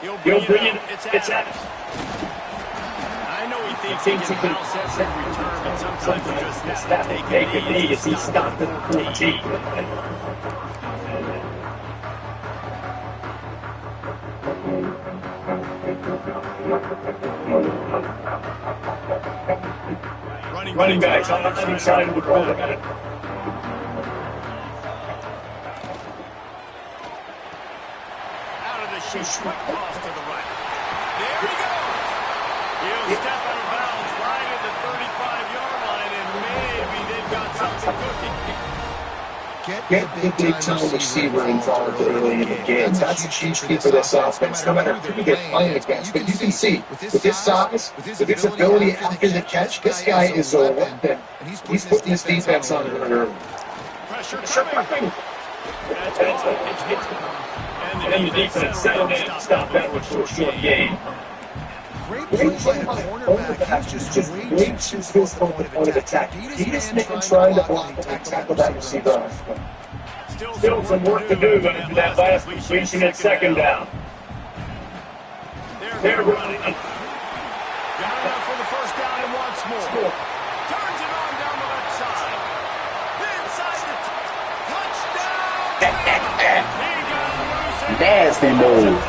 He'll bring it. It's out. I know he thinks he can house every return, but sometimes he just has to take a knee as he stopped the routine. Running backs on the other side of the quarterback. Out of the shoot, quick toss to the right. There he goes. He'll step out of bounds right at the 35-yard line, and maybe they've got something cooking. Get the big-time receiver involved early in the game. That's a huge key for this offense, no matter who they're playing against. But you can see, with his size, with his ability after the catch, this guy is a weapon. He's putting his defense on the run early. Pressure coming. And the defense settled in and stopped that one for a short game. Great play by the cornerback. He's just great to his point of attack. He just didn't try to block and tackle that receiver. Still some work to do after that last completion at second down. They're running. Got enough for the first down and once more. Turns it on down the left side. Inside the touchdown. Nasty move.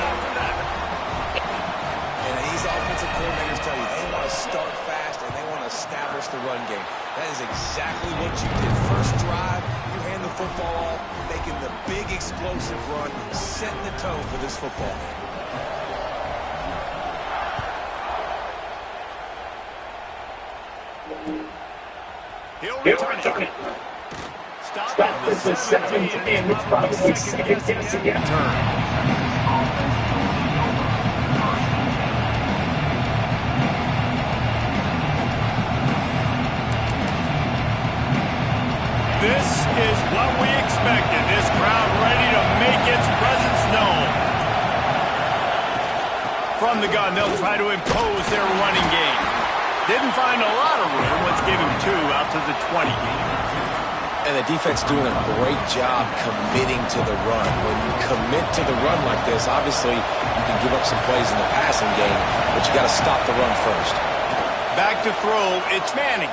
The run game. That is exactly what you did. First drive, you hand the football off, making the big explosive run, setting the tone for this football game. He'll return it. Stop this is 17. It's probably second guess again. This is what we expected. This crowd ready to make its presence known. From the gun, they'll try to impose their running game. Didn't find a lot of room. Let's give him 2 out to the 20. And the defense doing a great job committing to the run. When you commit to the run like this, obviously you can give up some plays in the passing game, but you got to stop the run first. Back to throw, it's Manning.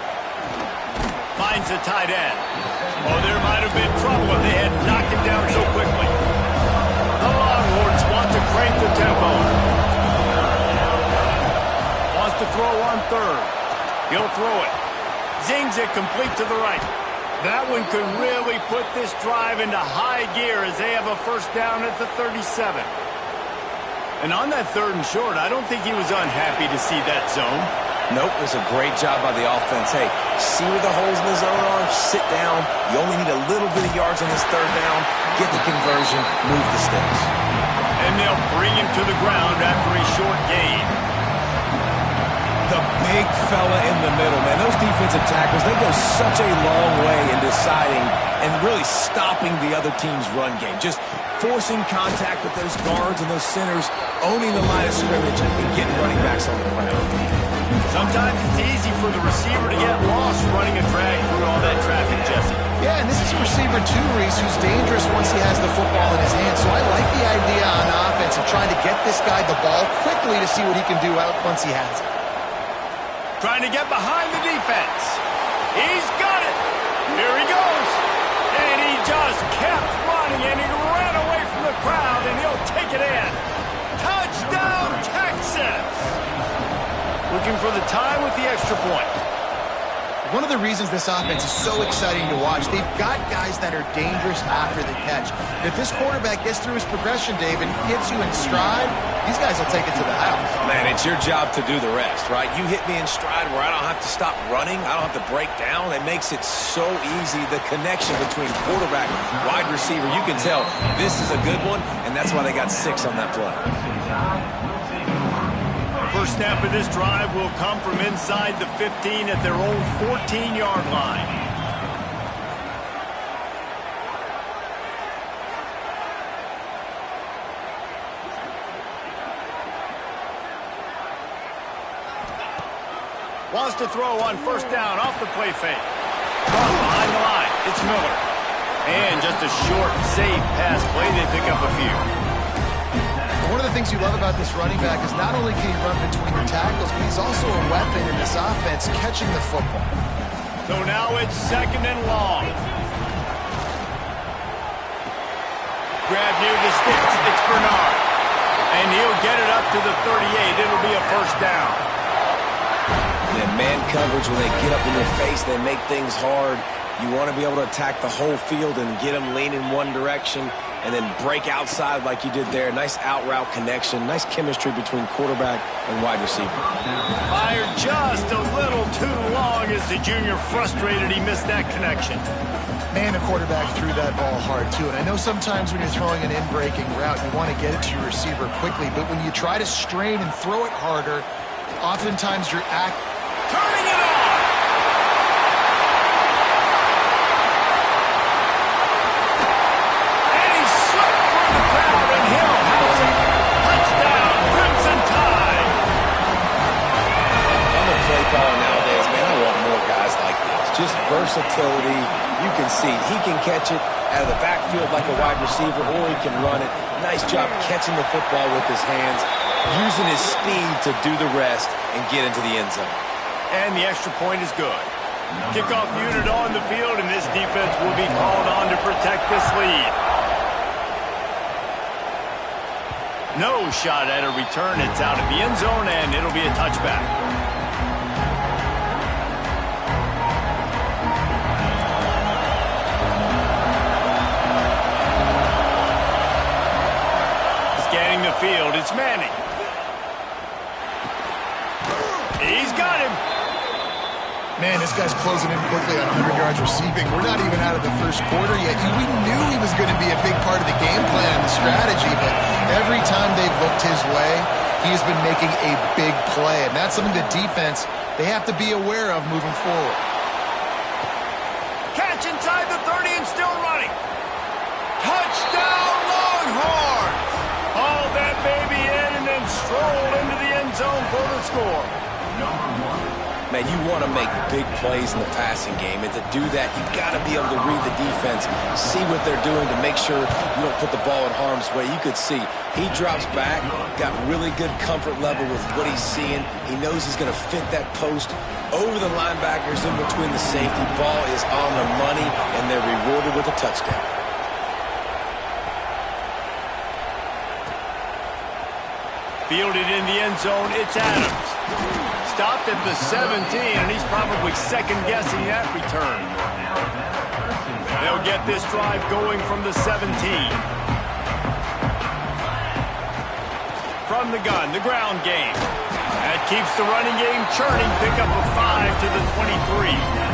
Finds the tight end. Oh, there might have been trouble if they had knocked him down so quickly. The Longhorns want to crank the tempo. Wants to throw on third. He'll throw it. Zings it complete to the right. That one could really put this drive into high gear as they have a first down at the 37. And on that third and short, I don't think he was unhappy to see that zone. Nope, it was a great job by the offense. Hey, see where the holes in the zone are, sit down. You only need a little bit of yards on this third down, get the conversion, move the sticks. And they'll bring him to the ground after a short gain. The big fella in the middle, man. Those defensive tackles, they go such a long way in deciding and really stopping the other team's run game. Just forcing contact with those guards and those centers, owning the line of scrimmage, and getting running backs on the ground. Sometimes it's easy for the receiver to get lost running a drag through all that traffic, Jesse. Yeah, and this is a receiver too, Reese, who's dangerous once he has the football in his hands. So I like the idea on offense of trying to get this guy the ball quickly to see what he can do out once he has it. Trying to get behind the defense. He's got it. Here he goes. And he just kept running, and he ran away from the crowd, and he'll take it in. Touchdown, Texas! Looking for the tie with the extra point. One of the reasons this offense is so exciting to watch, they've got guys that are dangerous after the catch. If this quarterback gets through his progression, Dave, and hits you in stride, these guys will take it to the house. Man, it's your job to do the rest, right? You hit me in stride where I don't have to stop running. I don't have to break down. It makes it so easy. The connection between quarterback and wide receiver, you can tell this is a good one, and that's why they got 6 on that play. First snap of this drive will come from inside the 15 at their own 14-yard line. Wants to throw on first down off the play fake. Caught behind the line. It's Miller. And just a short, safe pass play. They pick up a few. One of the things you love about this running back is not only can he run between the tackles, but he's also a weapon in this offense catching the football. So now it's 2nd and long. Grab near the sticks. It's Bernard. And he'll get it up to the 38. It'll be a 1st down. And man coverage, when they get up in your face, they make things hard. You want to be able to attack the whole field and get them lean in one direction and then break outside like you did there. Nice out-route connection. Nice chemistry between quarterback and wide receiver. Fired just a little too long as the junior frustrated. He missed that connection. Man, the quarterback threw that ball hard, too. And I know sometimes when you're throwing an in-breaking route, you want to get it to your receiver quickly. But when you try to strain and throw it harder, oftentimes you're turning it on. And he slipped through the crowd, and he'll house it. Touchdown, Crimson Tide. I'm a play caller nowadays, man. I want more guys like this. Just versatility. You can see he can catch it out of the backfield like a wide receiver, or he can run it. Nice job catching the football with his hands, using his speed to do the rest and get into the end zone. And the extra point is good. Kickoff unit on the field, and this defense will be called on to protect this lead. No shot at a return. It's out of the end zone, and it'll be a touchback. Scanning the field, it's Manning. He's got him. Man, this guy's closing in quickly on 100 yards receiving. We're not even out of the first quarter yet. We knew he was going to be a big part of the game plan and the strategy, but every time they've looked his way, he has been making a big play, and that's something the defense, they have to be aware of moving forward. Catch inside the 30 and still running. Touchdown, Longhorns! Haul that baby in and then stroll into the end zone for the score. Man, you want to make big plays in the passing game, and to do that, you've got to be able to read the defense, see what they're doing to make sure you don't put the ball in harm's way. You could see he drops back, got really good comfort level with what he's seeing. He knows he's going to fit that post over the linebackers in between the safety. Ball is on the money, and they're rewarded with a touchdown. Fielded in the end zone, it's Adams. Stopped at the 17, and he's probably second-guessing that return. They'll get this drive going from the 17. From the gun, the ground game. That keeps the running game churning. Pick up a 5 to the 23.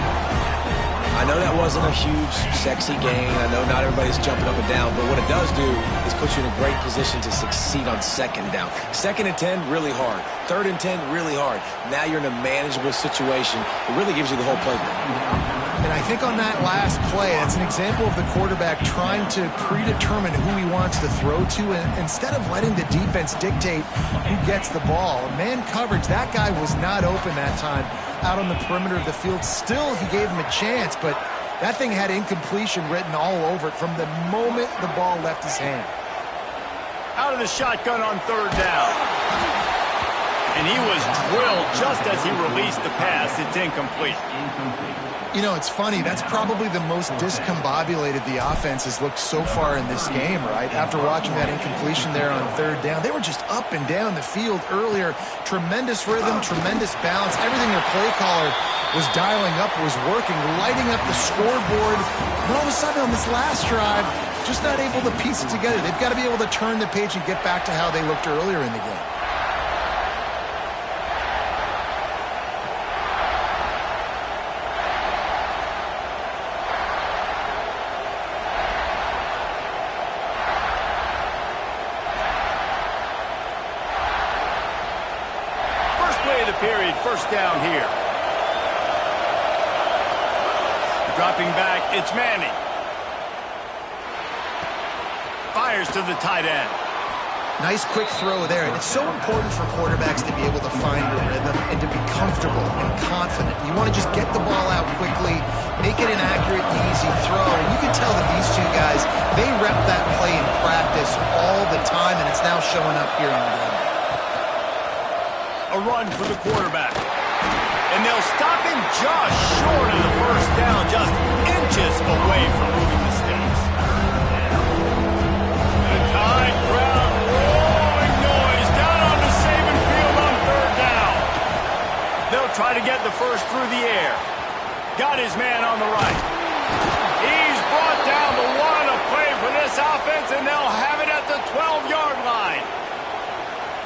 I know that wasn't a huge, sexy gain. I know not everybody's jumping up and down, but what it does do is put you in a great position to succeed on 2nd down. 2nd and 10, really hard. 3rd and 10, really hard. Now you're in a manageable situation. It really gives you the whole playbook. And I think on that last play, that's an example of the quarterback trying to predetermine who he wants to throw to, and instead of letting the defense dictate who gets the ball. Man coverage, that guy was not open that time out on the perimeter of the field. Still, he gave him a chance, but that thing had incompletion written all over it from the moment the ball left his hand. Out of the shotgun on 3rd down. And he was drilled just as he released the pass. It's incomplete. You know, it's funny. That's probably the most discombobulated the offense has looked so far in this game, right? After watching that incompletion there on 3rd down, they were just up and down the field earlier. Tremendous rhythm, tremendous balance. Everything their play caller was dialing up was working, lighting up the scoreboard. And all of a sudden on this last drive, just not able to piece it together. They've got to be able to turn the page and get back to how they looked earlier in the game. Period, 1st down here. Dropping back, it's Manning. Fires to the tight end. Nice quick throw there, and it's so important for quarterbacks to be able to find a rhythm and to be comfortable and confident. You want to just get the ball out quickly, make it an accurate and easy throw. And you can tell that these two guys, they rep that play in practice all the time, and it's now showing up a run for the quarterback. And they'll stop him just short of the first down, just inches away from moving the sticks. The tide crowd rolling noise down on the Saban field on third down. They'll try to get the first through the air. Got his man on the right. He's brought down the one, a play for this offense, and they'll have it at the 12-yard line.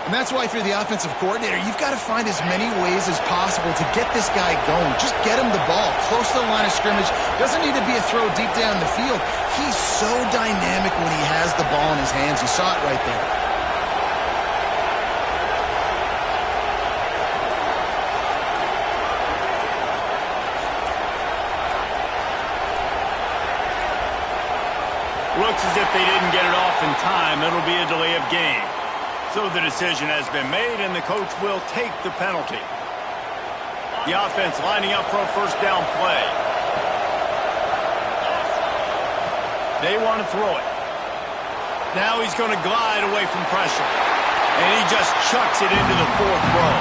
And that's why if you're the offensive coordinator, you've got to find as many ways as possible to get this guy going. Just get him the ball close to the line of scrimmage. Doesn't need to be a throw deep down the field. He's so dynamic when he has the ball in his hands. You saw it right there. Looks as if they didn't get it off in time. It'll be a delay of game. So the decision has been made, and the coach will take the penalty. The offense lining up for a first down play. They want to throw it. Now he's going to glide away from pressure. And he just chucks it into the fourth row.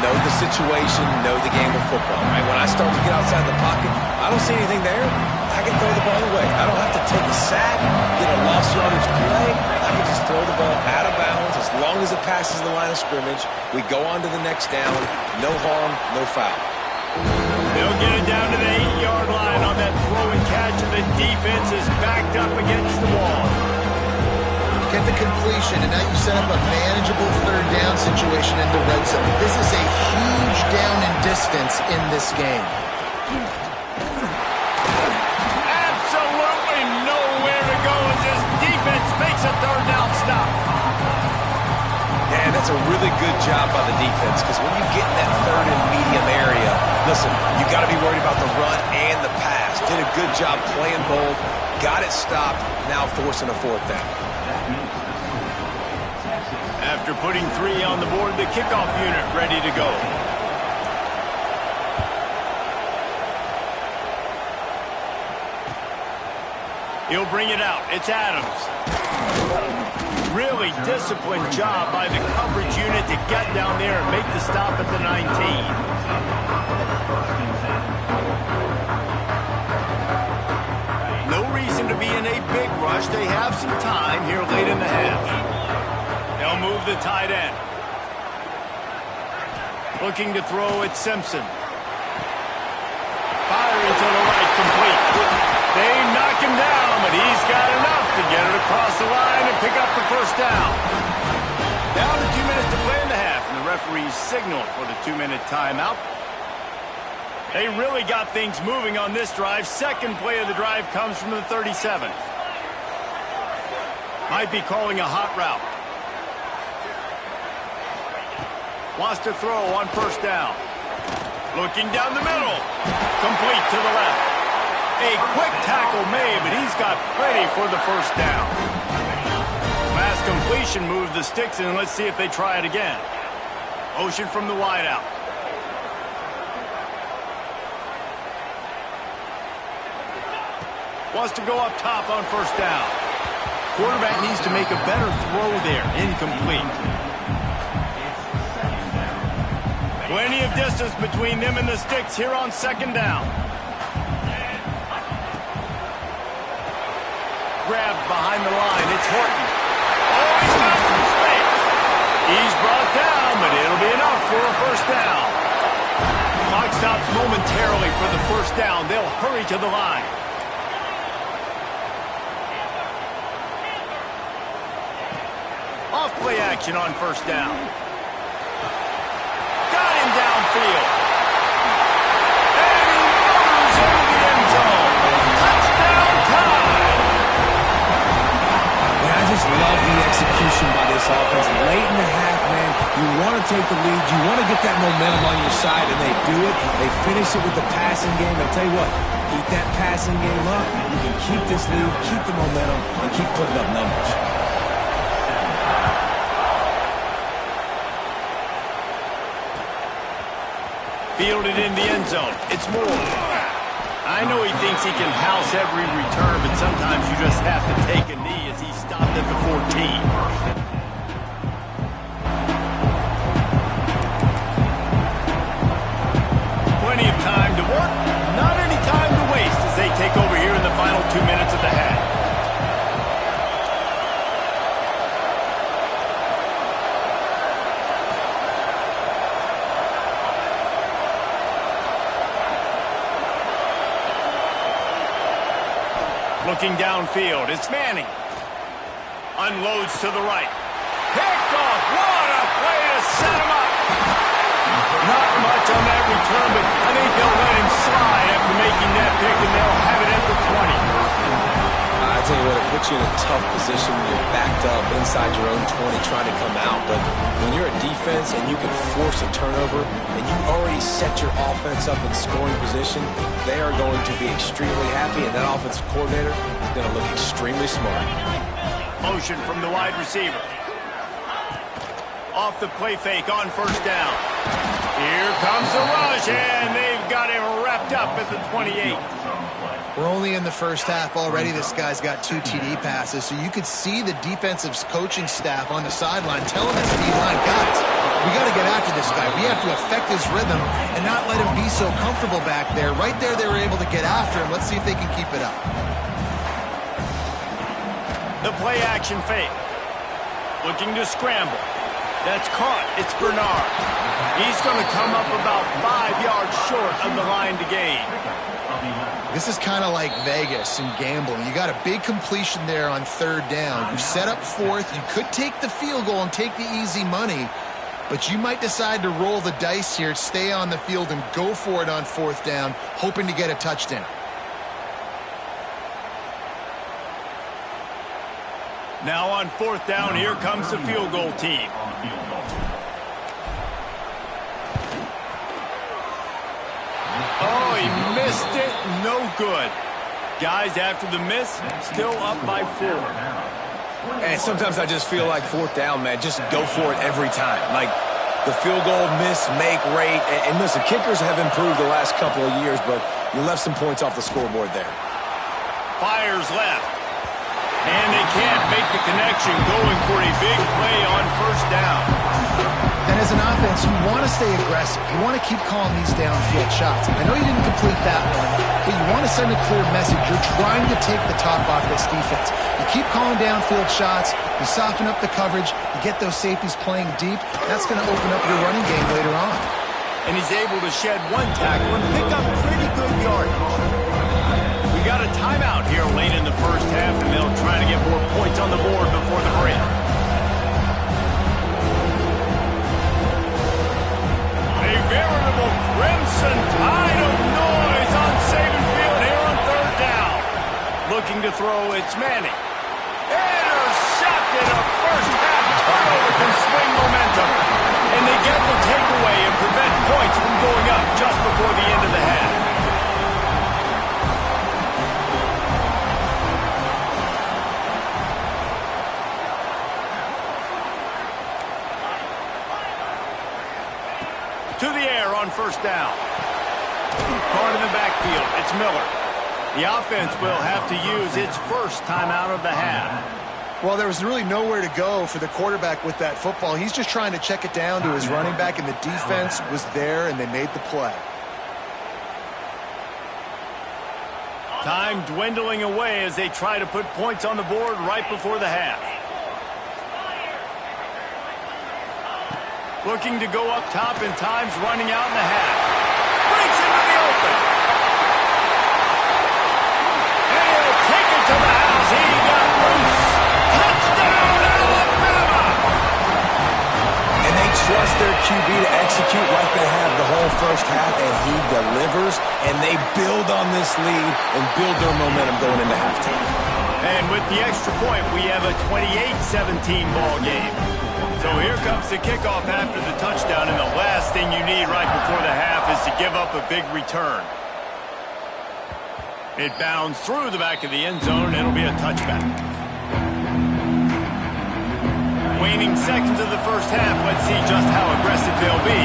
Know the situation, know the game of football, right? When I start to get outside the pocket, I don't see anything there. I can throw the ball away. I don't have to take a sack, get a lost yardage play. I can just throw the ball out of bounds as long as it passes the line of scrimmage. We go on to the next down. No harm, no foul. They'll get it down to the 8-yard line on that throw and catch, and the defense is backed up against the wall. Get the completion, and now you set up a manageable third down situation in the red zone. This is a huge down in distance in this game. Absolutely nowhere to go as this defense makes a third down stop. Man, that's a really good job by the defense, because when you get in that third and medium area, listen, you got to be worried about the run and the pass. Did a good job playing both, got it stopped, now forcing a fourth down. After putting 3 on the board, the kickoff unit ready to go. He'll bring it out. It's Adams. Really disciplined job by the coverage unit to get down there and make the stop at the 19. No reason to be in a big rush. They have some time here late in the half. They'll move the tight end. Looking to throw at Simpson. Firing to the right, complete. They knock him down, but he's got enough to get it across the line and pick up the first down. Down to 2 minutes to play in the half, and the referees signal for the 2-minute timeout. They really got things moving on this drive. Second play of the drive comes from the 37. Might be calling a hot route. Wants to throw on first down. Looking down the middle. Complete to the left. A quick tackle made, but he's got plenty for the first down. Pass completion moves the sticks, and let's see if they try it again. Motion from the wideout. Wants to go up top on first down. Quarterback needs to make a better throw there. Incomplete. Plenty of distance between them and the sticks here on second down. Grabbed behind the line. It's Horton. Oh, he's got some space. He's brought down, but it'll be enough for a first down. Clock stops momentarily for the first down. They'll hurry to the line. Off play action on first down. Got him downfield. And he moves into the end zone. Touchdown time. Man, I just love the execution by this offense. Late in the half, man, you want to take the lead. You want to get that momentum on your side, and they do it. They finish it with the passing game. I'll tell you what, keep that passing game up. You can keep this lead, keep the momentum, and keep putting up numbers. Fielded in the end zone. It's Moore. I know he thinks he can house every return, but sometimes you just have to take a knee as he stopped at the 14. Looking downfield, it's Manning. Unloads to the right. Picked off. What a play to set him up. Not much on that return, but I think they'll let him slide after making that pick, and they'll have it at the 20. I tell you what, it puts you in a tough position when you're backed up inside your own 20 trying to come out. But when you're a defense and you can force a turnover and you already set your offense up in scoring position, they are going to be extremely happy, and that offensive coordinator is going to look extremely smart. Motion from the wide receiver. Off the play fake on first down. Here comes the rush, and they've got him wrapped up at the 28. We're only in the first half already. This guy's got 2 TD passes, so you could see the defensive coaching staff on the sideline telling this D-line, guys, we got to get after this guy. We have to affect his rhythm and not let him be so comfortable back there. Right there, they were able to get after him. Let's see if they can keep it up. The play action fake. Looking to scramble. That's caught. It's Bernard. He's going to come up about 5 yards short of the line to gain. This is kind of like Vegas and gambling. You got a big completion there on third down. You set up fourth. You could take the field goal and take the easy money, but you might decide to roll the dice here, stay on the field, and go for it on fourth down, hoping to get a touchdown. Now on fourth down, here comes the field goal team. Oh, he missed it. No good. Guys, after the miss, still up by 4. And sometimes I just feel like fourth down, man, just go for it every time. Like the field goal miss, make rate. And listen, kickers have improved the last couple of years, but you left some points off the scoreboard there. Fires left. And they can't make the connection, going for a big play on first down. And as an offense, you want to stay aggressive. You want to keep calling these downfield shots. I know you didn't complete that one, but you want to send a clear message. You're trying to take the top off this defense. You keep calling downfield shots. You soften up the coverage. You get those safeties playing deep. That's going to open up your running game later on. And he's able to shed 1 tackle and pick up pretty good yardage. We got a timeout here late in the first half, and they'll try to get more points on the board before the break. A veritable crimson tide of noise on Saban Field here on third down. Looking to throw, it's Manning. Intercepted, a first half turnover can swing momentum. And they get the takeaway and prevent points from going up just before the end of the half. To the air on first down. Caught in the backfield. It's Miller. The offense will have to use its first timeout of the half. Well, there was really nowhere to go for the quarterback with that football. He's just trying to check it down to his running back, and the defense was there, and they made the play. Time dwindling away as they try to put points on the board right before the half. Looking to go up top, and time's running out in the half. Breaks into the open. And he'll take it to the house. He got loose. Touchdown, Alabama! And they trust their QB to execute like they have the whole first half, and he delivers, and they build on this lead and build their momentum going into halftime. And with the extra point, we have a 28-17 ball game. So here comes the kickoff after the touchdown, and the last thing you need right before the half is to give up a big return. It bounds through the back of the end zone, and it'll be a touchback. Waning seconds of the first half, let's see just how aggressive they'll be.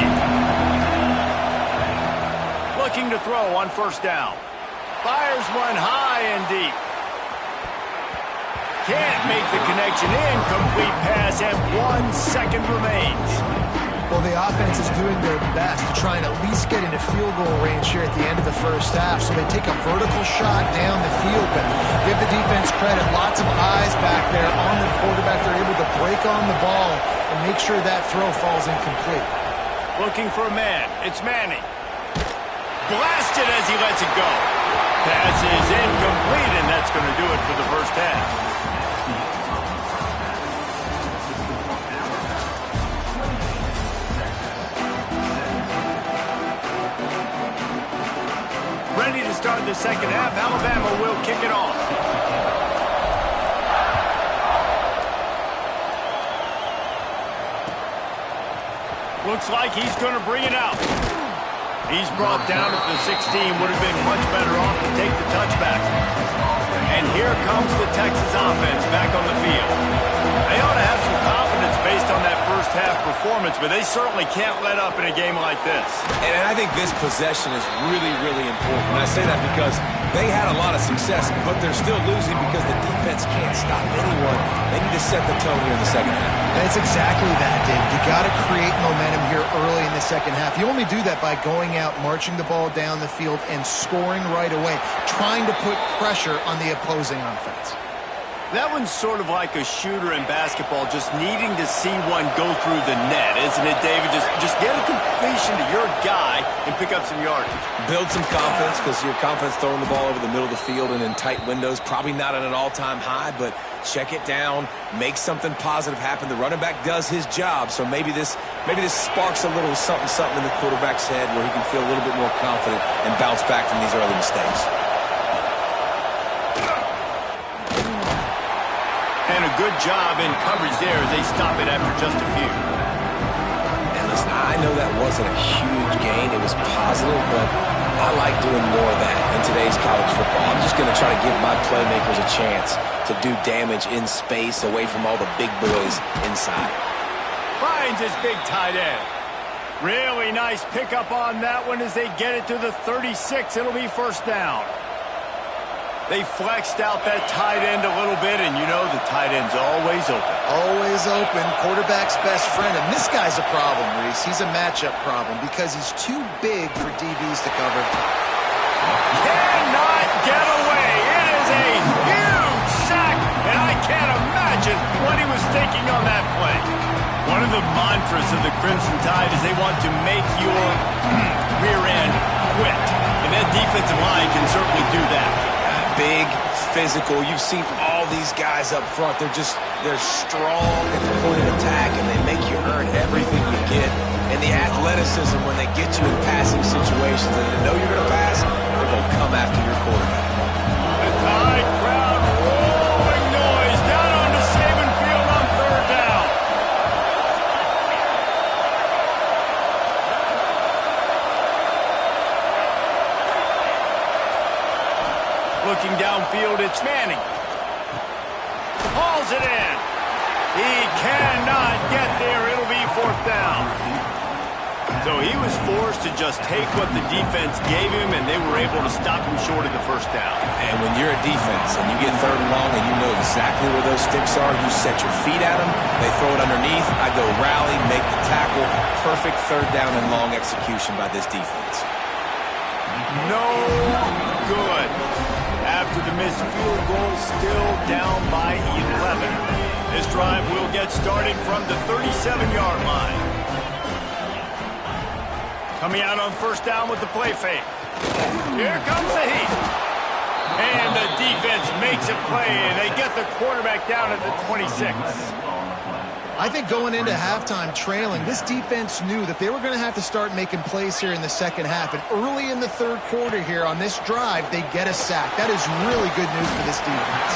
Looking to throw on first down. Fires one high and deep. Can't make the connection. Incomplete pass, and 1 second remains. Well, the offense is doing their best to try and at least get into field goal range here at the end of the first half. So they take a vertical shot down the field, but give the defense credit. Lots of eyes back there on the quarterback. They're able to break on the ball and make sure that throw falls incomplete. Looking for a man. It's Manning. Blasted as he lets it go. Pass is incomplete, and that's going to do it for the first half. Ready to start the second half. Alabama will kick it off. Looks like he's going to bring it out. He's brought down at the 16. Would have been much better off to take the touchback. And here comes the Texas offense back on the field. They ought to have some confidence based on that first half performance, but they certainly can't let up in a game like this. And I think this possession is really, really important. And I say that because they had a lot of success, but they're still losing because the defense can't stop anyone. They need to set the tone here in the second half. That's exactly that, Dave. You got to create momentum here early in the second half. You only do that by going out, marching the ball down the field, and scoring right away, trying to put pressure on the opposing offense. That one's sort of like a shooter in basketball, just needing to see one go through the net, isn't it, David? Just get a completion to your guy and pick up some yardage. Build some confidence, because your confidence throwing the ball over the middle of the field and in tight windows, probably not at an all-time high, but check it down, make something positive happen. The running back does his job, so maybe this sparks a little something in the quarterback's head where he can feel a little bit more confident and bounce back from these early mistakes. And a good job in coverage there as they stop it after just a few. And listen, I know that wasn't a huge gain. It was positive, but I like doing more of that in today's college football. I'm just going to try to give my playmakers a chance to do damage in space away from all the big boys inside. Finds his big tight end. Really nice pickup on that one as they get it to the 36. It'll be first down. They flexed out that tight end a little bit, and you know the tight end's always open. Always open. Quarterback's best friend. And this guy's a problem, Reese. He's a matchup problem because he's too big for DBs to cover. Cannot get away. It is a huge sack, and I can't imagine what he was thinking on that play. One of the mantras of the Crimson Tide is they want to make your rear end quit. And that defensive line can certainly do that. Big, physical. You've seen all these guys up front. They're strong at the point of attack, and they make you earn everything you get. And the athleticism when they get you in passing situations, and they know you're going to pass, they're going to come after your quarterback. A Tide crowd rolling noise down onto Saban Field on third down. Looking downfield, it's Manning. Hauls it in. He cannot get there. It'll be fourth down. So he was forced to just take what the defense gave him, and they were able to stop him short of the first down. And when you're a defense and you get third and long and you know exactly where those sticks are, you set your feet at them, they throw it underneath, I go rally, make the tackle. Perfect third down and long execution by this defense. No good. After the missed field goal, still down by 11. This drive will get started from the 37-yard line. Coming out on first down with the play fake. Here comes the heat. And the defense makes a play, and they get the quarterback down at the 26. I think going into halftime trailing, this defense knew that they were going to have to start making plays here in the second half. And early in the third quarter here on this drive, they get a sack. That is really good news for this defense.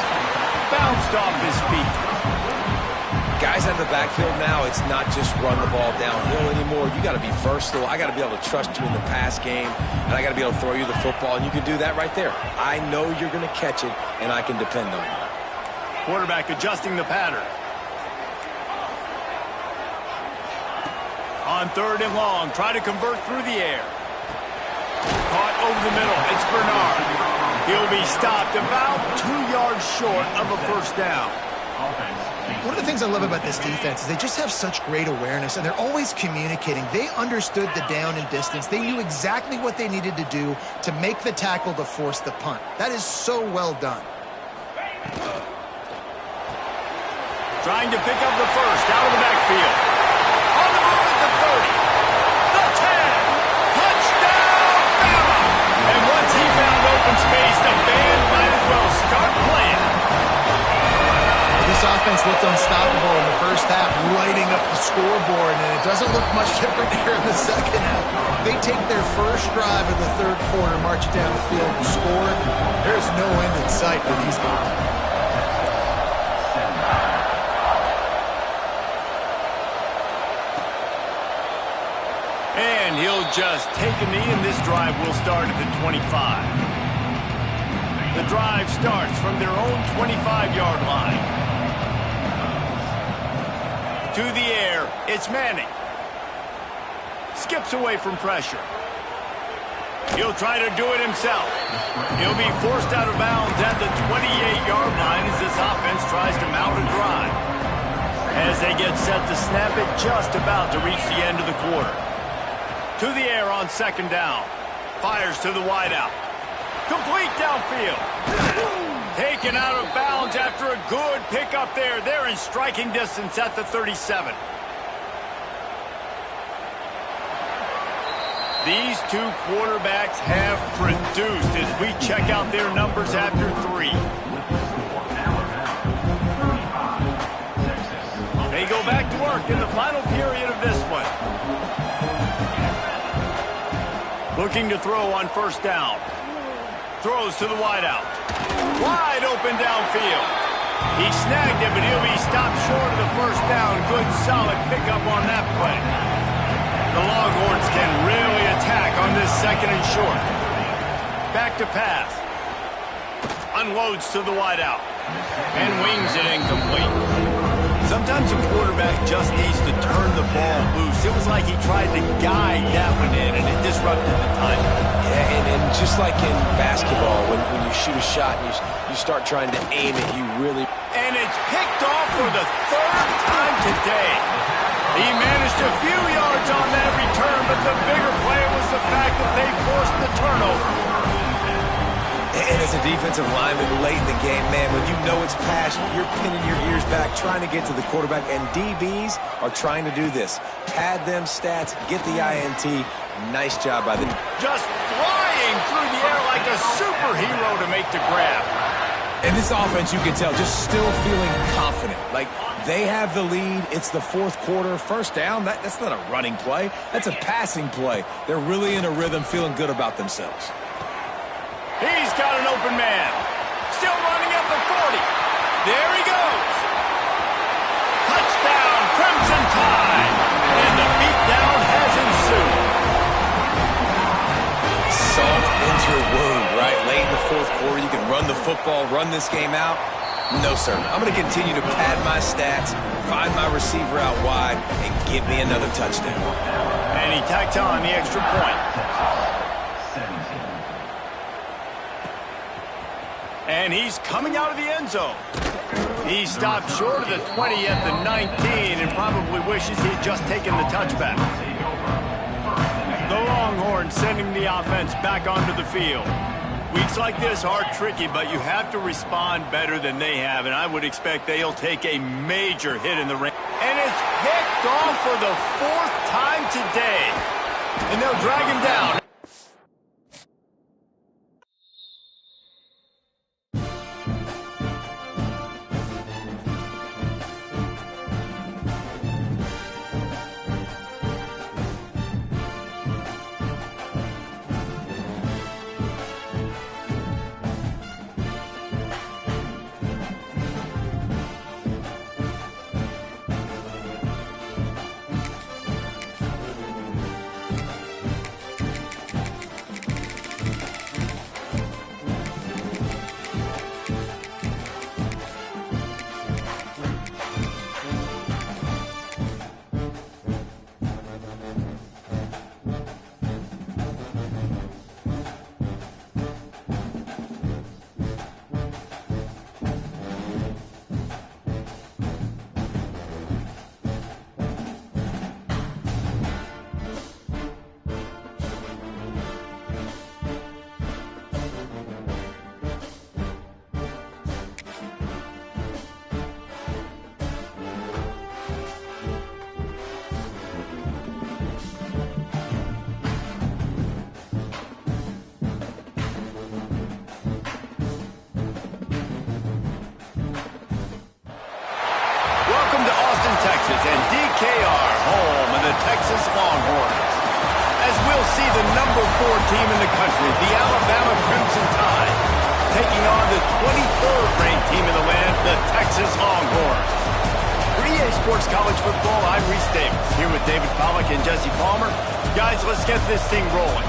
Bounced off his feet. Guys out of the backfield now, it's not just run the ball downhill anymore. You got to be versatile. I got to be able to trust you in the pass game, and I got to be able to throw you the football, and you can do that right there. I know you're going to catch it, and I can depend on you. Quarterback adjusting the pattern. On third and long, try to convert through the air. Caught over the middle. It's Bernard. He'll be stopped about 2 yards short of a first down. One of the things I love about this defense is they just have such great awareness, and they're always communicating. They understood the down and distance. They knew exactly what they needed to do to make the tackle to force the punt. That is so well done. Trying to pick up the first out of the backfield. On the move at the 30. The 10. Touchdown, Bama. And once he found open open space. The band might as well start playing. This offense looked unstoppable in the first half, lighting up the scoreboard, and it doesn't look much different here in the second half. They take their first drive of the third quarter, march it down the field, and score. There's no end in sight for these guys. And he'll just take a knee, and this drive will start at the 25. The drive starts from their own 25-yard line. To the air, it's Manning. Skips away from pressure. He'll try to do it himself. He'll be forced out of bounds at the 28-yard line as this offense tries to mount a drive. As they get set to snap it, just about to reach the end of the quarter. To the air on second down. Fires to the wideout. Complete downfield. Taken out of bounds after a good pickup there. They're in striking distance at the 37. These two quarterbacks have produced as we check out their numbers after 3. They go back to work in the final period of this one. Looking to throw on first down. Throws to the wideout. Wide open downfield. He snagged it, but he'll be stopped short of the first down. Good, solid pickup on that play. The Longhorns can really attack on this second and short. Back to pass. Unloads to the wideout. And wings it incomplete. Sometimes a quarterback just needs to turn the ball loose. It was like he tried to guide that one in, and it disrupted the time. Yeah, and just like in basketball, when you shoot a shot and you start trying to aim it, you really... And it's picked off for the third time today. He managed a few yards on that return, but the bigger play was the fact that they forced the turnover. And as a defensive lineman late in the game, man, when you know it's past, you're pinning your ears back, trying to get to the quarterback, and DBs are trying to do this. Pad them stats, get the INT. Nice job by them. Just flying through the air like a superhero to make the grab. And this offense, you can tell, just still feeling confident. Like, they have the lead. It's the fourth quarter. First down, that's not a running play. That's a passing play. They're really in a rhythm, feeling good about themselves. He's got an open man. Still running at the 40. There he goes. Touchdown, Crimson Tide. And the beatdown has ensued. Salt into your wound, right? Late in the fourth quarter, you can run the football, run this game out. No, sir. I'm going to continue to pad my stats, find my receiver out wide, and give me another touchdown. And he tacked on the extra point. And he's coming out of the end zone. He stopped short of the 20 at the 19 and probably wishes he'd just taken the touchback. The Longhorns sending the offense back onto the field. Weeks like this are tricky, but you have to respond better than they have, and I would expect they'll take a major hit in the ring. And it's picked off for the fourth time today. And they'll drag him down. misses, and DKR home of the Texas Longhorns. As we'll see the number 4 team in the country, the Alabama Crimson Tide, taking on the 23rd ranked team in the land, the Texas Longhorns. For EA Sports College Football, I'm Reese Davis, here with David Pollack and Jesse Palmer. Guys, let's get this thing rolling.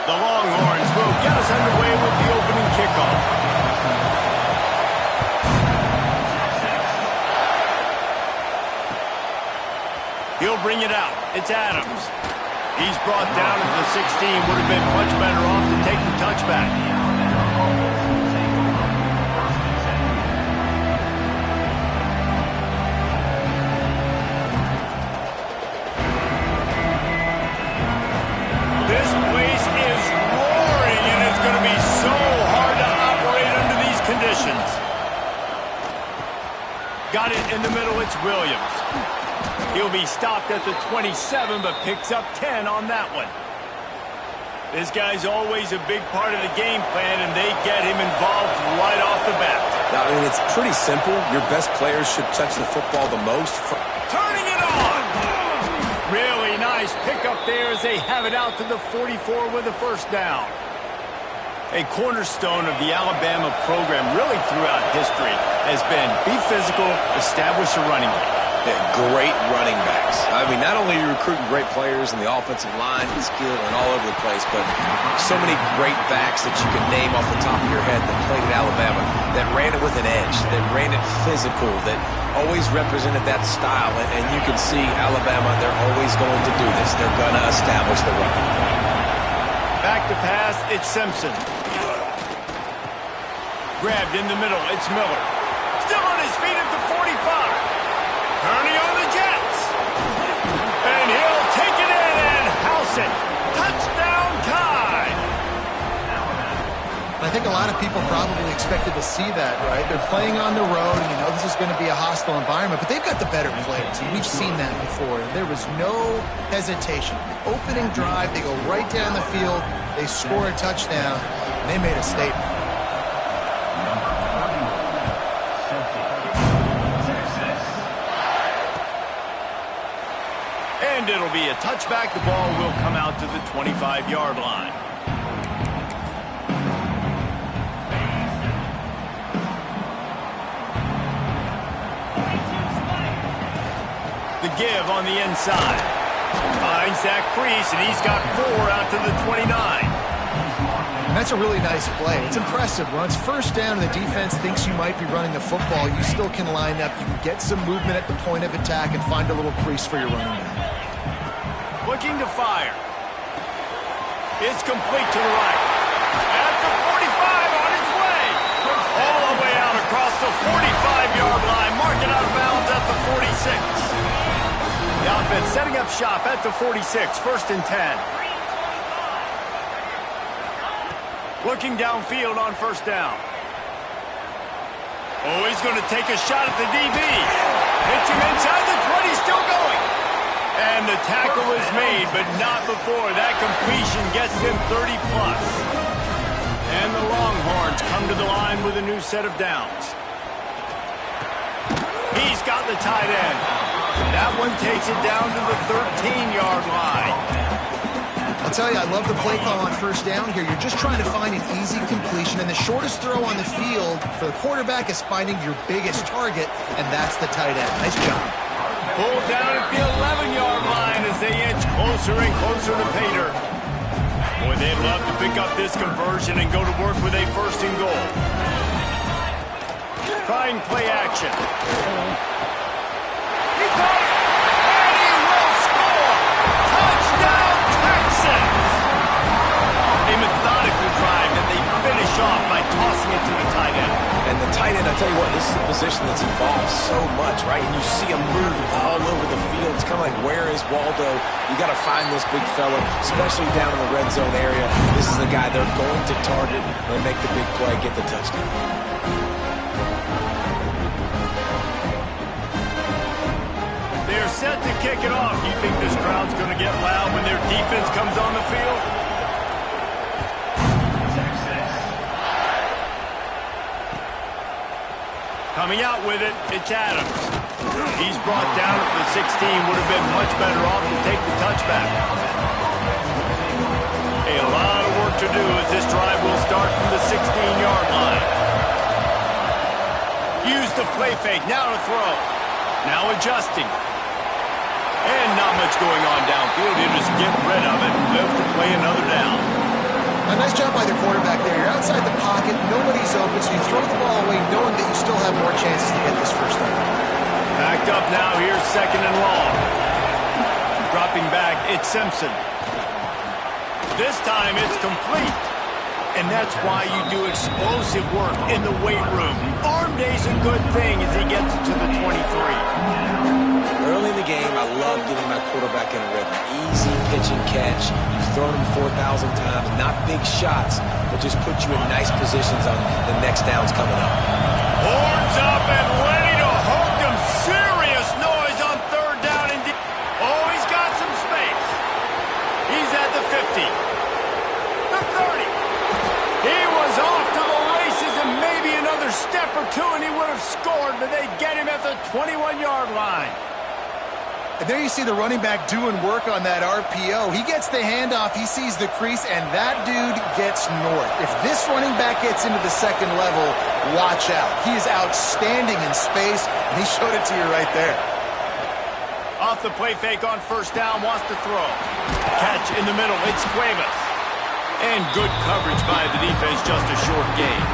The Longhorns will get us underway with the opening kickoff. He'll bring it out. It's Adams. He's brought down at the 16. Would have been much better off to take the touchback. This place is roaring, and it's going to be so hard to operate under these conditions. Got it in the middle. It's Williams. He'll be stopped at the 27, but picks up 10 on that one. This guy's always a big part of the game plan, and they get him involved right off the bat. I mean, it's pretty simple. Your best players should touch the football the most. Turning it on! Really nice pickup there as they have it out to the 44 with a first down. A cornerstone of the Alabama program really throughout history has been be physical, establish a running game. Great running backs. I mean, not only are you recruiting great players in the offensive line and skill and all over the place, but so many great backs that you can name off the top of your head that played at Alabama, that ran it with an edge, that ran it physical, that always represented that style. And you can see Alabama, they're always going to do this. They're going to establish the run. Back to pass, it's Simpson. Grabbed in the middle, it's Miller. Still on his feet at the 45. Turning on the Jets. And he'll take it in and house it. Touchdown Tide. I think a lot of people probably expected to see that, right? They're playing on the road, and you know this is going to be a hostile environment, but they've got the better players. We've seen that before. There was no hesitation. Opening drive, they go right down the field, they score a touchdown, and they made a statement. And it'll be a touchback. The ball will come out to the 25-yard line. The give on the inside. Finds that crease, and he's got 4 out to the 29. And that's a really nice play. It's impressive. When it's first down and the defense thinks you might be running the football, you still can line up. You can get some movement at the point of attack and find a little crease for your running back. Looking to fire. It's complete to the right. At the 45 on its way. All the way out across the 45-yard line. Marking out of bounds at the 46. The offense setting up shop at the 46. First and 10. Looking downfield on first down. Oh, he's going to take a shot at the DB. Hits him inside the 20. Still going. And the tackle is made, but not before. That completion gets them 30-plus. And the Longhorns come to the line with a new set of downs. He's got the tight end. That one takes it down to the 13-yard line. I'll tell you, I love the play call on first down here. You're just trying to find an easy completion, and the shortest throw on the field for the quarterback is finding your biggest target, and that's the tight end. Nice job. Pulled down at the 11-yard line as they inch closer and closer to Pater. Boy, they'd love to pick up this conversion and go to work with a first and goal. Trying play action. He caught it, and he will score! Touchdown, Texas! A methodical drive that they finish off by tossing it to the tight end. And the tight end, I tell you what, this is a position that's involved so much, right? And you see him move all over the field. It's kind of like, where is Waldo? You got to find this big fella, especially down in the red zone area. This is the guy they're going to target and make the big play, get the touchdown. here, set to kick it off. You think this crowd's going to get loud when their defense comes on the field? Coming out with it, it's Adams. He's brought down at the 16. Would have been much better off to take the touchback. A lot of work to do as this drive will start from the 16-yard line. Use the play fake, now to throw. Now adjusting. And not much going on downfield. He'll just get rid of it and live to play another down. A nice job by the quarterback there. You're outside the pocket, nobody's open, so you throw the ball away knowing that you still have more chances to get this first down. Backed up now, here's 2nd and long. Dropping back, it's Simpson. This time it's complete. And that's why you do explosive work in the weight room. Arm day's a good thing as he gets it to the 23. Early in the game, I love getting my quarterback in a rhythm. Easy pitch and catch. You've thrown him 4,000 times. Not big shots, but just put you in nice positions on the next downs coming up. Horns up and ready to hook them. Serious noise on 3rd down. Oh, he's got some space. He's at the 50. The 30. He was off to the races and maybe another step or two and he would have scored, but they get him at the 21-yard line. And there you see the running back doing work on that RPO. He gets the handoff, he sees the crease, and that dude gets north. If this running back gets into the 2nd level, watch out. He is outstanding in space, and he showed it to you right there. Off the play fake on 1st down, wants to throw. Catch in the middle, it's Cuevas. And good coverage by the defense, just a short gain.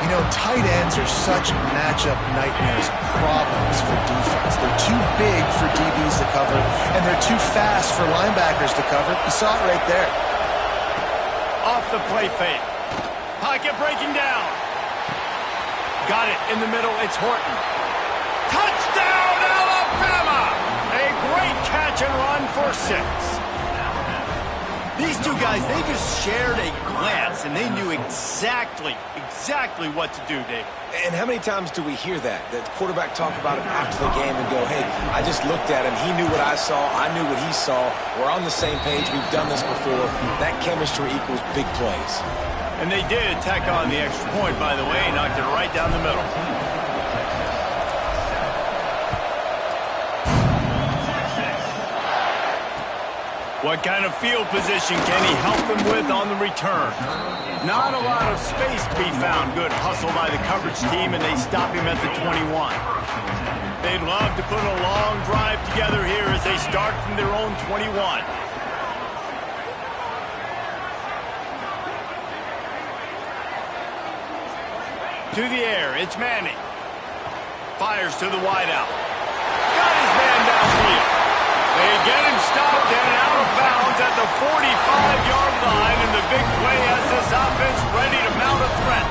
You know, tight ends are such matchup nightmares and problems for defense. They're too big for DBs to cover, and they're too fast for linebackers to cover. You saw it right there. Off the play fake. Pocket breaking down. Got it in the middle, it's Horton. Touchdown, Alabama! A great catch and run for 6. These two guys, they just shared a glance, and they knew exactly what to do, Dave. And how many times do we hear that? The quarterback talk about it after the game and go, hey, I just looked at him. He knew what I saw. I knew what he saw. We're on the same page. We've done this before. That chemistry equals big plays. And they did tack on the extra point, by the way, knocked it right down the middle. What kind of field position can he help them with on the return? Not a lot of space to be found. Good hustle by the coverage team, and they stop him at the 21. They'd love to put a long drive together here as they start from their own 21. To the air, it's Manning. Fires to the wideout. Got his man downfield. They get him stopped and out of bounds at the 45-yard line, and the big play has this offense ready to mount a threat.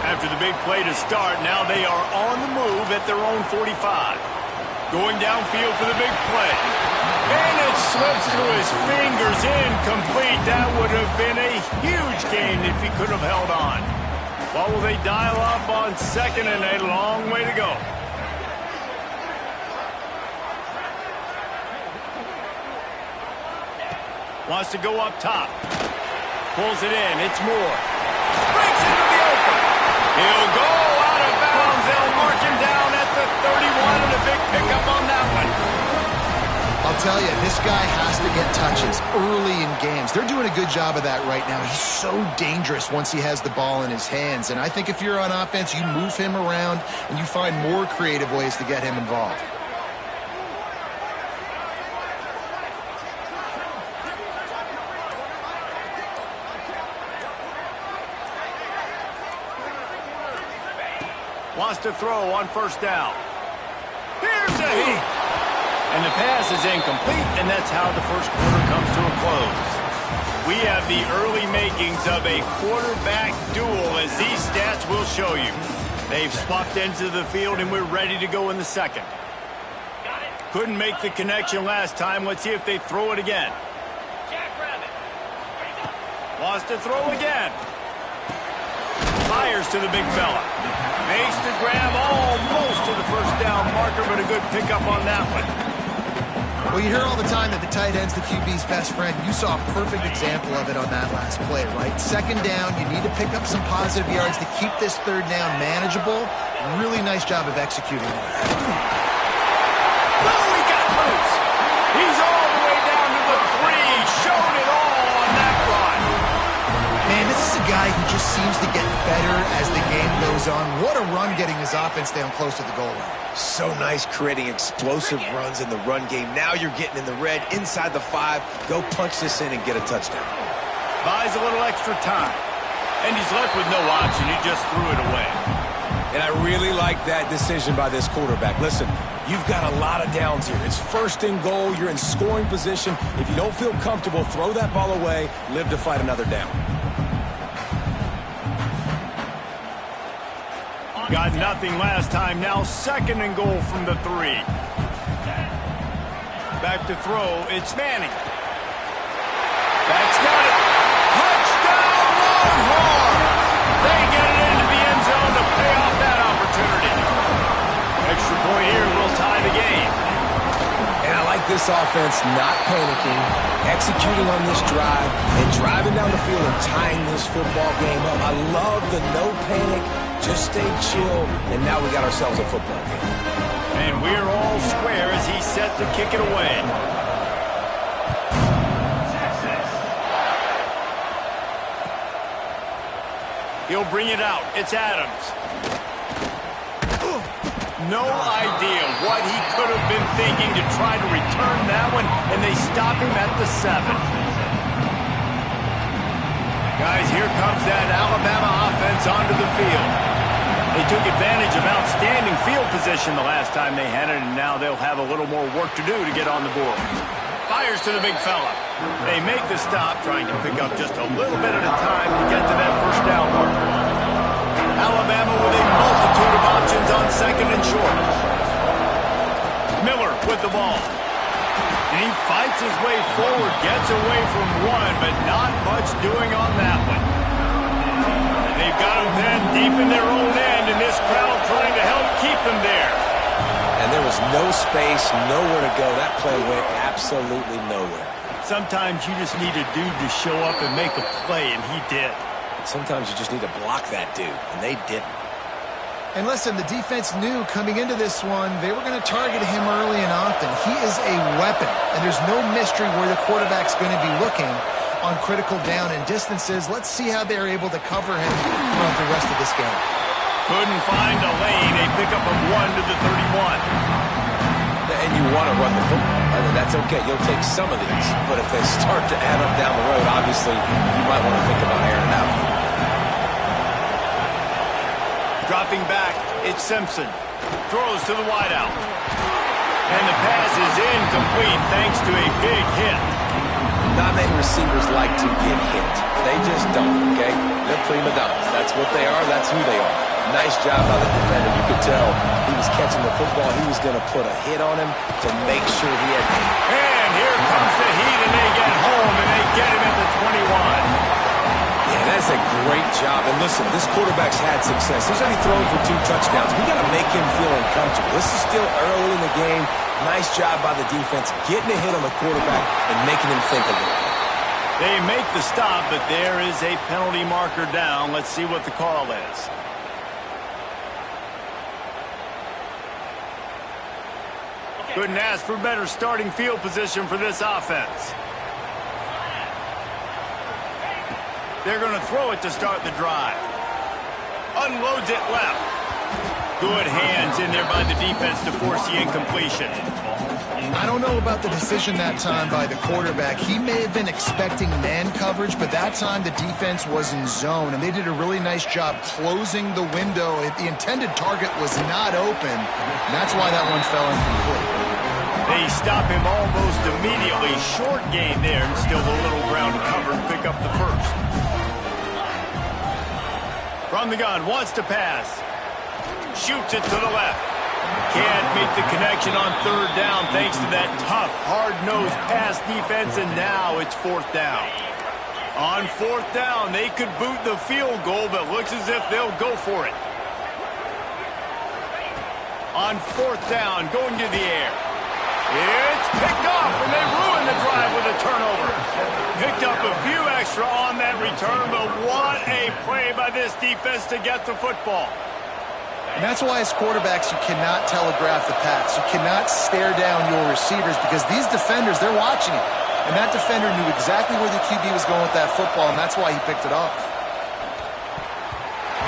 After the big play to start, now they are on the move at their own 45. Going downfield for the big play. And it slips through his fingers, incomplete. That would have been a huge gain if he could have held on. What will they dial up on 2nd and a long way to go? Wants to go up top. Pulls it in. It's Moore. Breaks into the open. He'll go out of bounds. They'll mark him down at the 31 and a big pickup on that one. I'll tell you, this guy has to get touches early in games. They're doing a good job of that right now. He's so dangerous once he has the ball in his hands. And I think if you're on offense, you move him around and you find more creative ways to get him involved. Wants to throw on 1st down. Here's a heat. And the pass is incomplete, and that's how the first quarter comes to a close. We have the early makings of a quarterback duel, as these stats will show you. They've swapped into the field, and we're ready to go in the 2nd. Couldn't make the connection last time. Let's see if they throw it again. Wants to throw again. Fires to the big fella. Makes the grab almost to the first down marker, but a good pickup on that one. Well, you hear all the time that the tight end's the QB's best friend. You saw a perfect example of it on that last play, right? Second down, you need to pick up some positive yards to keep this third down manageable. Really nice job of executing it. Oh, he got loose. He's all the way down to the 3. Showed it all on that run. Man, this is a guy who just seems to get better as the game goes on. What a run getting his offense down close to the goal line. So nice creating explosive runs in the run game. Now you're getting in the red inside the 5. Go punch this in and get a touchdown. Buys a little extra time. And he's left with no option. He just threw it away. And I really like that decision by this quarterback. Listen, you've got a lot of downs here. It's first and goal. You're in scoring position. If you don't feel comfortable, throw that ball away. Live to fight another down. Got nothing last time. Now second and goal from the 3. Back to throw. It's Manning. That's got it. Touchdown, Longhorn! They get it into the end zone to pay off that opportunity. Extra point here will tie the game. And I like this offense not panicking, executing on this drive, and driving down the field and tying this football game up. I love the no panic, just stay chill, and now we got ourselves a football game. And we're all square as he's set to kick it away. He'll bring it out. It's Adams. No idea what he could have been thinking to try to return that one, and they stop him at the 7. Guys, here comes that Alabama offense onto the field. They took advantage of outstanding field position the last time they had it, and now they'll have a little more work to do to get on the board. Fires to the big fella. They make the stop, trying to pick up just a little bit at a time to get to that first down marker. Alabama with a multitude of options on second and short. Miller with the ball. And he fights his way forward, gets away from one, but not much doing on that one. They've got him then deep in their own end, and this crowd trying to help keep them there. And there was no space, nowhere to go. That play went absolutely nowhere. Sometimes you just need a dude to show up and make a play, and he did. Sometimes you just need to block that dude, and they didn't. And listen, the defense knew coming into this one, they were going to target him early and often. He is a weapon, and there's no mystery where the quarterback's going to be looking on critical down and distances. Let's see how they're able to cover him throughout the rest of this game. Couldn't find a lane. A pickup of 1 to the 31. And you want to run the football. I mean, that's okay. You'll take some of these. But if they start to add up down the road, obviously, you might want to think about airing it out. Dropping back, it's Simpson. Throws to the wideout. And the pass is incomplete thanks to a big hit. Not many receivers like to get hit. They just don't, okay? They're prima donnas. That's what they are. That's who they are. Nice job by the defender. You could tell he was catching the football. He was going to put a hit on him to make sure he had... And here comes the heat, and they get home, and they get him at the 21. Yeah, that's a great job. And listen, this quarterback's had success. He's already thrown for 2 touchdowns. We got to make him feel uncomfortable. This is still early in the game. Nice job by the defense, getting a hit on the quarterback and making him think a little bit. They make the stop, but there is a penalty marker down. Let's see what the call is. Couldn't ask for better starting field position for this offense. They're going to throw it to start the drive. Unloads it left. Good hands in there by the defense to force the incompletion. I don't know about the decision that time by the quarterback. He may have been expecting man coverage, but that time the defense was in zone, and they did a really nice job closing the window. The intended target was not open, and that's why that one fell incomplete. They stop him almost immediately. Short gain there, and still a little ground to cover and pick up the first. From the gun, wants to pass. Shoots it to the left. Can't make the connection on third down thanks to that tough, hard-nosed pass defense, and now it's 4th down. On 4th down, they could boot the field goal, but looks as if they'll go for it. On 4th down, going to the air. It's picked off, and they ruin the drive with a turnover. Picked up a few extra on that return, but what a play by this defense to get the football. And that's why as quarterbacks you cannot telegraph the pass. You cannot stare down your receivers because these defenders, they're watching it. And that defender knew exactly where the QB was going with that football, and that's why he picked it off.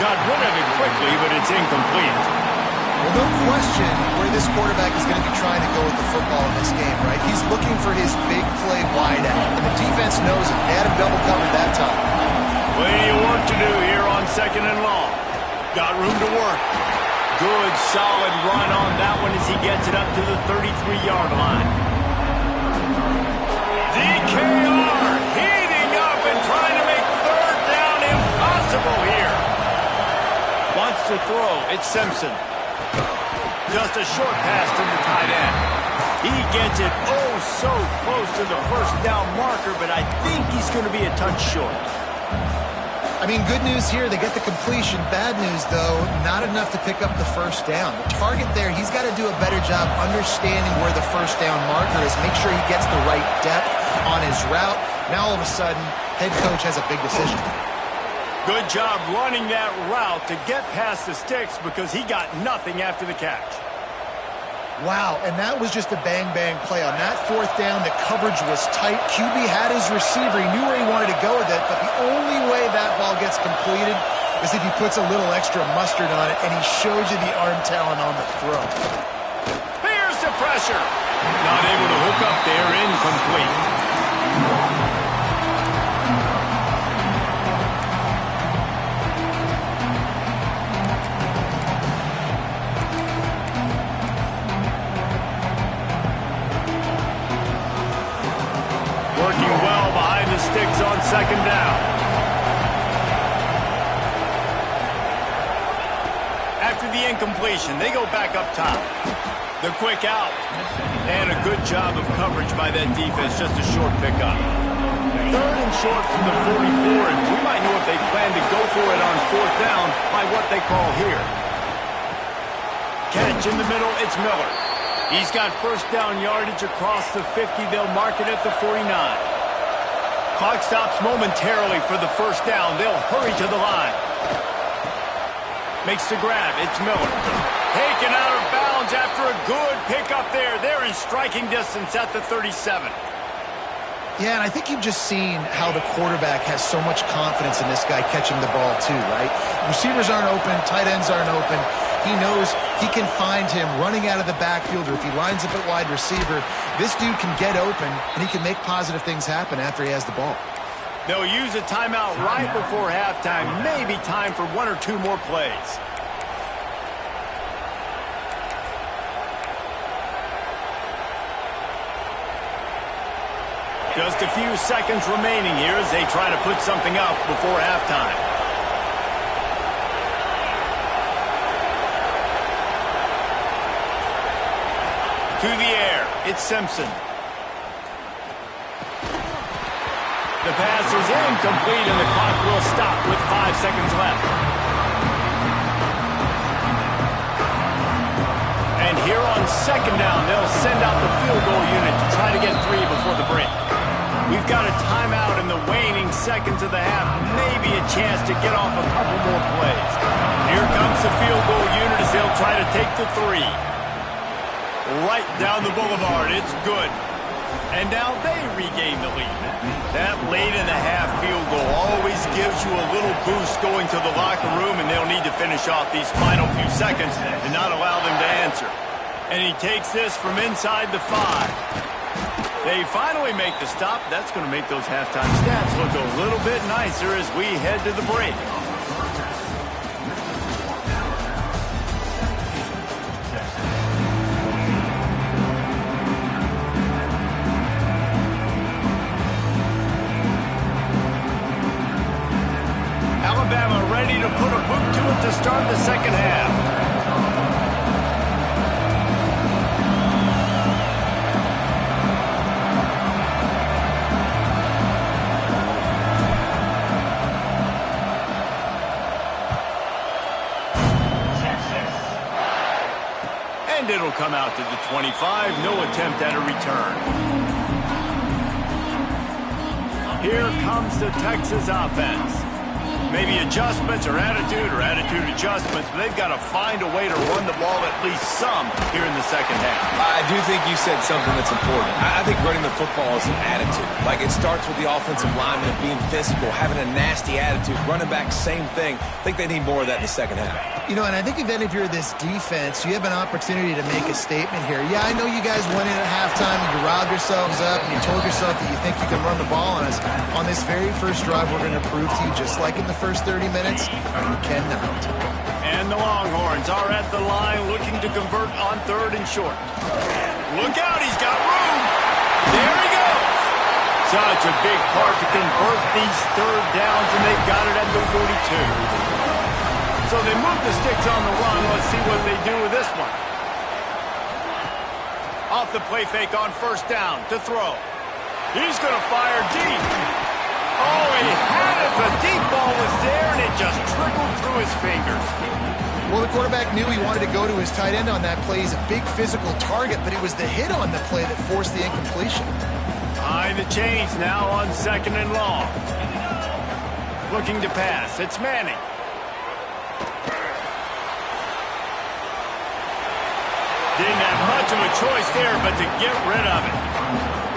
Got rid of it quickly, but it's incomplete. Well, no question where this quarterback is going to be trying to go with the football in this game, right? He's looking for his big play wide out, and the defense knows it. They had him double covered that time. Plenty of work to do here on 2nd and long. Got room to work. Good, solid run on that one as he gets it up to the 33-yard line. DKR heating up and trying to make 3rd down impossible here. Wants to throw. It's Simpson. Just a short pass to the tight end. He gets it so close to the 1st down marker, but I think he's going to be a touch short. I mean, good news here, they get the completion. Bad news, though, not enough to pick up the 1st down. The target there, he's got to do a better job understanding where the 1st down marker is, make sure he gets the right depth on his route. Now, all of a sudden, head coach has a big decision. Good job running that route to get past the sticks because he got nothing after the catch. Wow, and that was just a bang-bang play. On that 4th down, the coverage was tight. QB had his receiver. He knew where he wanted to go with it, but the only way that ball gets completed is if he puts a little extra mustard on it, and he shows you the arm talent on the throw. Here's the pressure. Not able to hook up there, incomplete. Working well behind the sticks on 2nd down. After the incompletion, they go back up top. The quick out. And a good job of coverage by that defense. Just a short pickup. 3rd and short from the 44, and we might know if they plan to go for it on 4th down by what they call here. Catch in the middle, it's Miller. He's got 1st down yardage across the 50. They'll mark it at the 49. Clock stops momentarily for the 1st down. They'll hurry to the line. Makes the grab. It's Miller. Taken out of bounds after a good pickup there. They're in striking distance at the 37. Yeah, and I think you've just seen how the quarterback has so much confidence in this guy catching the ball too, right? Receivers aren't open, tight ends aren't open. He knows he can find him running out of the backfield, or if he lines up at wide receiver, this dude can get open, and he can make positive things happen after he has the ball. They'll use a timeout right before halftime. Maybe time for 1 or 2 more plays. Just a few seconds remaining here as they try to put something up before halftime. To the air, it's Simpson. The pass is incomplete and the clock will stop with 5 seconds left. And here on 2nd down, they'll send out the field goal unit to try to get 3 before the break. We've got a timeout in the waning seconds of the half. Maybe a chance to get off a couple more plays. Here comes the field goal unit as they'll try to take the 3. Right down the boulevard. It's good. And now they regain the lead. That late in the half field goal always gives you a little boost going to the locker room, and they'll need to finish off these final few seconds and not allow them to answer. And he takes this from inside the 5. They finally make the stop. That's going to make those halftime stats look a little bit nicer as we head to the break. Alabama ready to put a boot to it to start the 2nd half. come out to the 25. No attempt at a return. Here comes the Texas offense. Maybe adjustments or attitude adjustments, but they've got to find a way to run the ball at least some here in the second half. I do think you said something that's important. I think running the football is an attitude. Like, it starts with the offensive lineman being physical, having a nasty attitude. Running back, same thing. I think they need more of that in the second half. You know, and I think then if you're this defense, you have an opportunity to make a statement here. Yeah, I know you guys went in at halftime and you riled yourselves up and you told yourself that you think you can run the ball on us. On this very first drive, we're going to prove to you, just like in the first 30 minutes, you cannot. And the Longhorns are at the line looking to convert on 3rd and short. Look out, he's got room. There he goes. Such a big part to convert these 3rd downs, and they've got it at the 42. So they move the sticks on the run. Let's see what they do with this one. Off the play fake on 1st down to throw. He's going to fire deep. Oh, he had it. The deep ball was there, and it just trickled through his fingers. Well, the quarterback knew he wanted to go to his tight end on that play. He's a big physical target, but it was the hit on the play that forced the incompletion. Behind the chains now on 2nd and long. Looking to pass. It's Manning. Didn't have much of a choice there, but to get rid of it.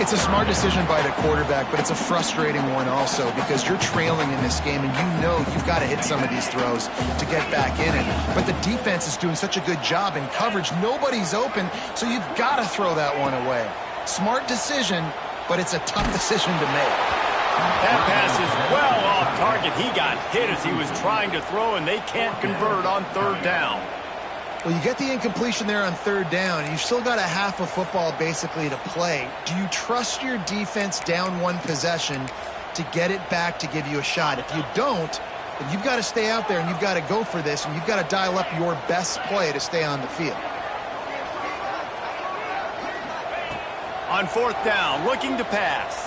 It's a smart decision by the quarterback, but it's a frustrating one also because you're trailing in this game and you know you've got to hit some of these throws to get back in it. But the defense is doing such a good job in coverage. Nobody's open, so you've got to throw that one away. Smart decision, but it's a tough decision to make. That pass is well off target. He got hit as he was trying to throw, and they can't convert on 3rd down. Well, you get the incompletion there on 3rd down. You've still got a half of football basically to play. Do you trust your defense down 1 possession to get it back to give you a shot? If you don't, then you've got to stay out there and you've got to go for this, and you've got to dial up your best play to stay on the field. On 4th down, looking to pass.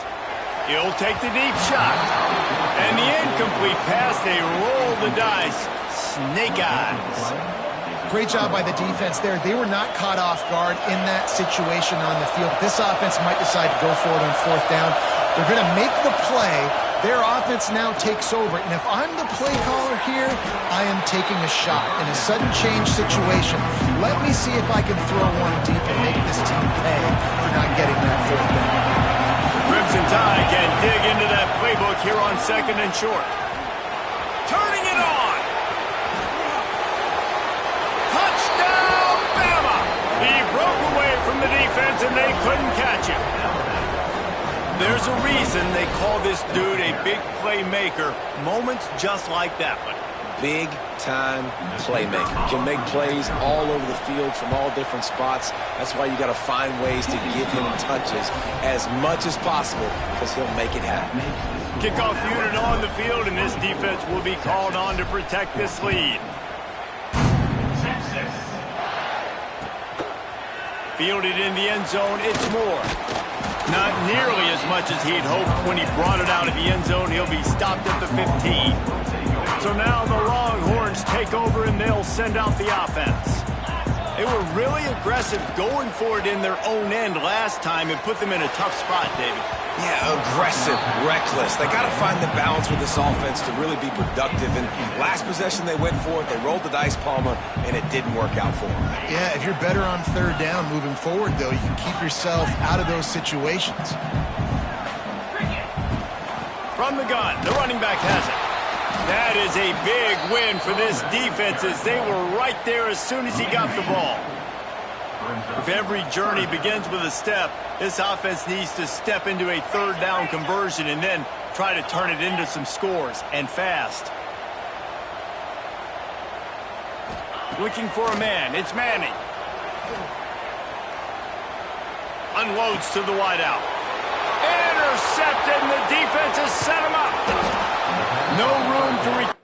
He'll take the deep shot. And the incomplete pass, they roll the dice. Snake eyes. Great job by the defense there. They were not caught off guard in that situation on the field. This offense might decide to go for it on 4th down. They're going to make the play. Their offense now takes over. And if I'm the play caller here, I am taking a shot in a sudden change situation. Let me see if I can throw one deep and make this team pay for not getting that 4th down. Crimson Tide can dig into that playbook here on 2nd and short. Turning it on. Touchdown, Bama! He broke away from the defense and they couldn't catch him. There's a reason they call this dude a big playmaker. Moments just like that one. Big-time playmaker. Can make plays all over the field from all different spots. That's why you got to find ways to give him touches as much as possible because he'll make it happen. Kickoff unit on the field, and this defense will be called on to protect this lead. Fielded in the end zone, it's Moore. Not nearly as much as he'd hoped when he brought it out of the end zone. He'll be stopped at the 15. So now the Longhorns take over and they'll send out the offense. They were really aggressive going for it in their own end last time and put them in a tough spot, David. Yeah, aggressive, reckless. They got to find the balance with this offense to really be productive. And last possession they went for it. They rolled the dice, Palmer, and it didn't work out for them. Yeah, if you're better on 3rd down moving forward, though, you can keep yourself out of those situations. From the gun, the running back has it. That is a big win for this defense as they were right there as soon as he got the ball. If every journey begins with a step, this offense needs to step into a 3rd down conversion and then try to turn it into some scores, and fast. Looking for a man, it's Manning. Unloads to the wideout. Intercepted, and the defense has set him up. No room to